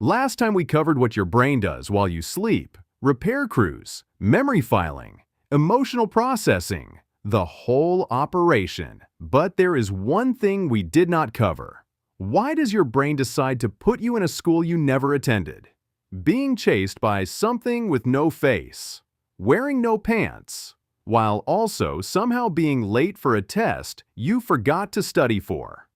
Last time we covered what your brain does while you sleep, repair crews, memory filing, emotional processing, the whole operation. But there is one thing we did not cover. Why does your brain decide to put you in a school you never attended? Being chased by something with no face, wearing no pants, while also somehow being late for a test you forgot to study for.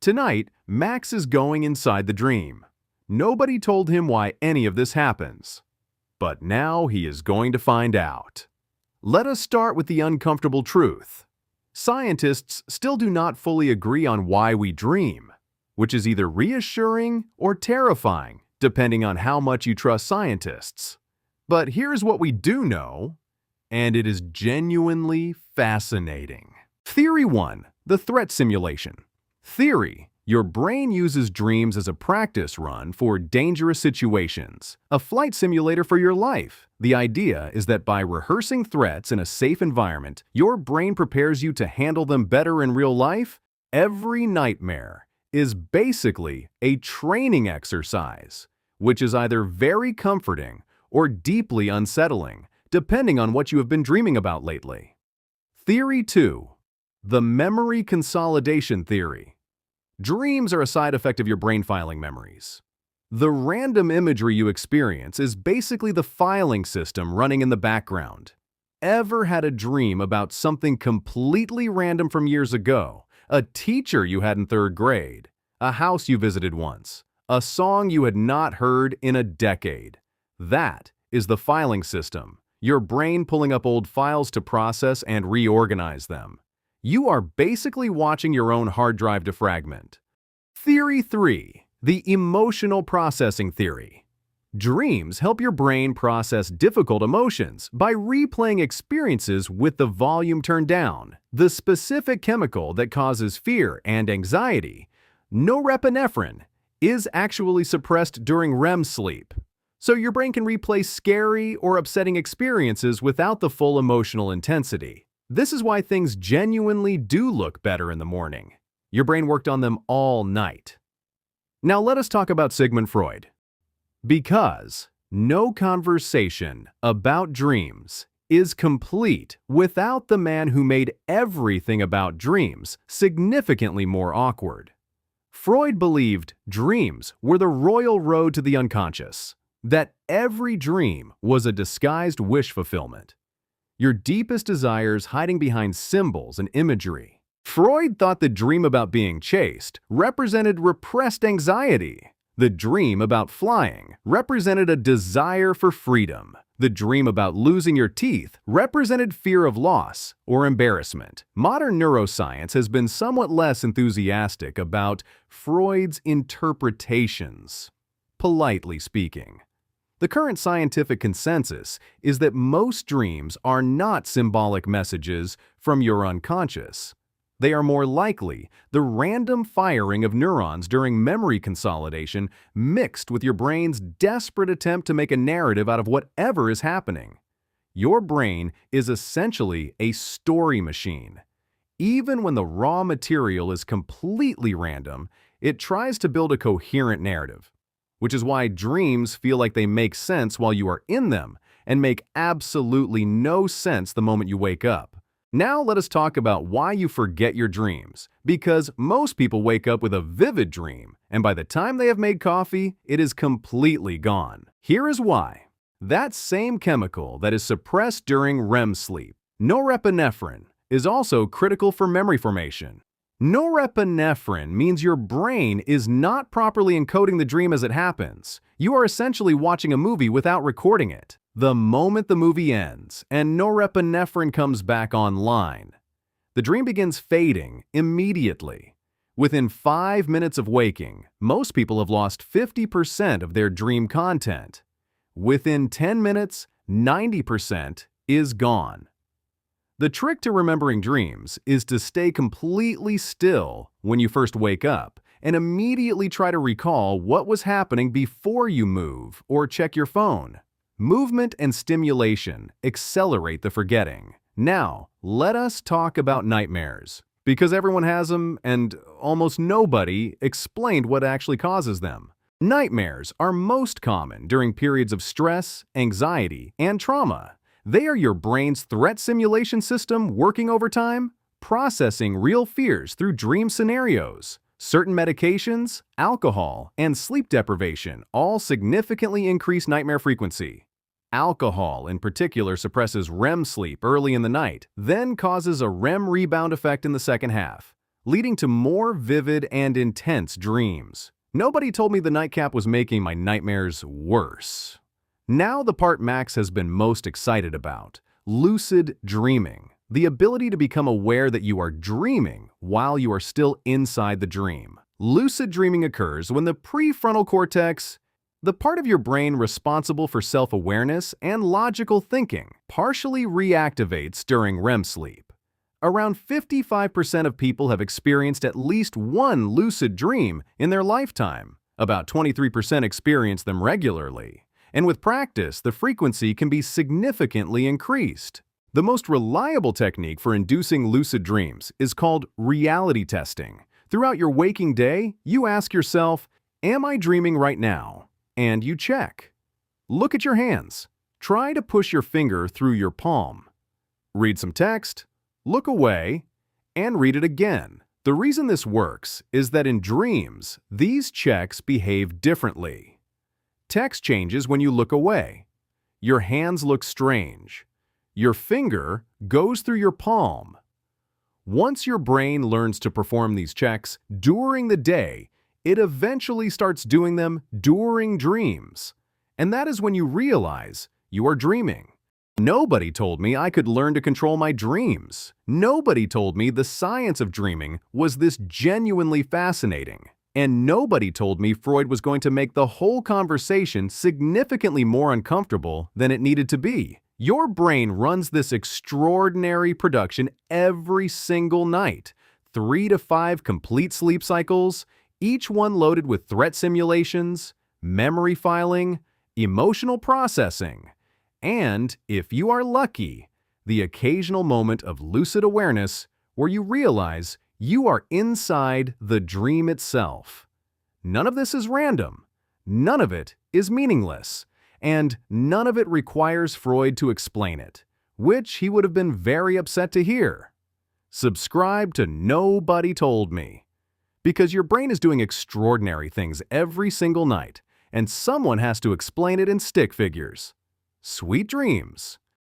Tonight, Max is going inside the dream. Nobody told him why any of this happens. But now he is going to find out. Let us start with the uncomfortable truth. Scientists still do not fully agree on why we dream, which is either reassuring or terrifying, depending on how much you trust scientists. But here's what we do know, and it is genuinely fascinating. Theory 1. The threat simulation. Theory: your brain uses dreams as a practice run for dangerous situations, a flight simulator for your life. The idea is that by rehearsing threats in a safe environment, your brain prepares you to handle them better in real life. Every nightmare is basically a training exercise, which is either very comforting or deeply unsettling, depending on what you have been dreaming about lately. Theory 2. The memory consolidation theory. Dreams are a side effect of your brain filing memories. The random imagery you experience is basically the filing system running in the background. Ever had a dream about something completely random from years ago? A teacher you had in third grade? A house you visited once? A song you had not heard in a decade? That is the filing system, your brain pulling up old files to process and reorganize them. You are basically watching your own hard drive defragment. Theory 3. The emotional processing theory. Dreams help your brain process difficult emotions by replaying experiences with the volume turned down. The specific chemical that causes fear and anxiety, norepinephrine, is actually suppressed during REM sleep. So your brain can replay scary or upsetting experiences without the full emotional intensity. This is why things genuinely do look better in the morning. Your brain worked on them all night. Now let us talk about Sigmund Freud. Because no conversation about dreams is complete without the man who made everything about dreams significantly more awkward. Freud believed dreams were the royal road to the unconscious, that every dream was a disguised wish fulfillment. Your deepest desires hiding behind symbols and imagery. Freud thought the dream about being chased represented repressed anxiety. The dream about flying represented a desire for freedom. The dream about losing your teeth represented fear of loss or embarrassment. Modern neuroscience has been somewhat less enthusiastic about Freud's interpretations, politely speaking. The current scientific consensus is that most dreams are not symbolic messages from your unconscious. They are more likely the random firing of neurons during memory consolidation mixed with your brain's desperate attempt to make a narrative out of whatever is happening. Your brain is essentially a story machine. Even when the raw material is completely random, it tries to build a coherent narrative, which is why dreams feel like they make sense while you are in them and make absolutely no sense the moment you wake up. Now let us talk about why you forget your dreams, because most people wake up with a vivid dream, and by the time they have made coffee, it is completely gone. Here is why. That same chemical that is suppressed during REM sleep, norepinephrine, is also critical for memory formation. Norepinephrine means your brain is not properly encoding the dream as it happens. You are essentially watching a movie without recording it. The moment the movie ends and norepinephrine comes back online, the dream begins fading immediately. Within 5 minutes of waking, most people have lost 50% of their dream content. Within 10 minutes, 90% is gone. The trick to remembering dreams is to stay completely still when you first wake up and immediately try to recall what was happening before you move or check your phone. Movement and stimulation accelerate the forgetting. Now, let us talk about nightmares, because everyone has them and almost nobody explained what actually causes them. Nightmares are most common during periods of stress, anxiety, and trauma. They are your brain's threat simulation system working overtime, processing real fears through dream scenarios. Certain medications, alcohol, and sleep deprivation all significantly increase nightmare frequency. Alcohol, in particular, suppresses REM sleep early in the night, then causes a REM rebound effect in the second half, leading to more vivid and intense dreams. Nobody told me the nightcap was making my nightmares worse. Now the part Max has been most excited about: lucid dreaming. The ability to become aware that you are dreaming while you are still inside the dream. Lucid dreaming occurs when the prefrontal cortex, the part of your brain responsible for self-awareness and logical thinking, partially reactivates during REM sleep. Around 55% of people have experienced at least one lucid dream in their lifetime. About 23% experience them regularly. And with practice, the frequency can be significantly increased. The most reliable technique for inducing lucid dreams is called reality testing. Throughout your waking day, you ask yourself, "Am I dreaming right now?" And you check. Look at your hands. Try to push your finger through your palm. Read some text, look away, and read it again. The reason this works is that in dreams, these checks behave differently. Text changes when you look away. Your hands look strange. Your finger goes through your palm. Once your brain learns to perform these checks during the day, it eventually starts doing them during dreams. And that is when you realize you are dreaming. Nobody told me I could learn to control my dreams. Nobody told me the science of dreaming was this genuinely fascinating. And nobody told me Freud was going to make the whole conversation significantly more uncomfortable than it needed to be. Your brain runs this extraordinary production every single night. 3 to 5 complete sleep cycles, each one loaded with threat simulations, memory filing, emotional processing, and, if you are lucky, the occasional moment of lucid awareness where you realize you are inside the dream itself. None of this is random, none of it is meaningless, and none of it requires Freud to explain it, which he would have been very upset to hear. Subscribe to Nobody Told Me, because your brain is doing extraordinary things every single night, and someone has to explain it in stick figures. Sweet dreams.